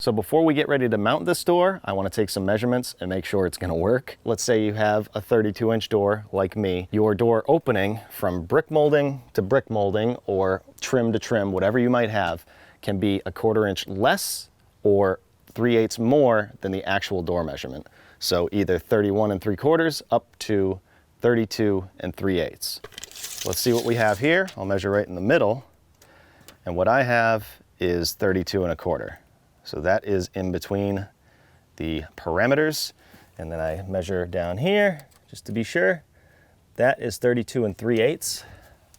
So before we get ready to mount this door, I want to take some measurements and make sure it's going to work. Let's say you have a 32-inch door like me. Your door opening from brick molding to brick molding or trim to trim, whatever you might have, can be a 1/4 inch less or 3/8 more than the actual door measurement. So either 31 3/4 up to 32 3/8. Let's see what we have here. I'll measure right in the middle. And what I have is 32 1/4. So that is in between the parameters. And then I measure down here just to be sure. That is 32 3/8.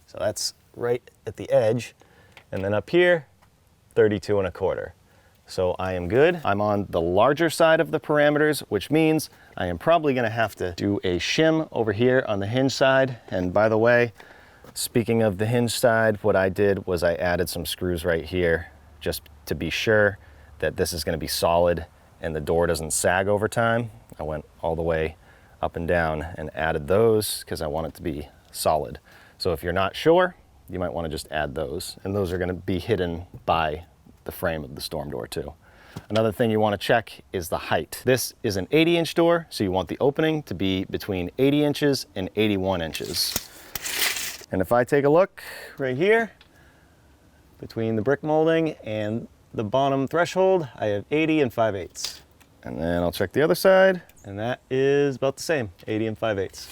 So that's right at the edge. And then up here, 32 1/4. So I am good. I'm on the larger side of the parameters, which means I am probably gonna have to do a shim over here on the hinge side. And by the way, speaking of the hinge side, what I did was I added some screws right here just to be sure that this is going to be solid and the door doesn't sag over time. I went all the way up and down and added those because I want it to be solid. So if you're not sure, you might want to just add those, and those are going to be hidden by the frame of the storm door too. Another thing you want to check is the height. This is an 80-inch door, so you want the opening to be between 80 inches and 81 inches. And if I take a look right here, between the brick molding and the bottom threshold, I have 80 5/8. And then I'll check the other side, and that is about the same, 80 5/8.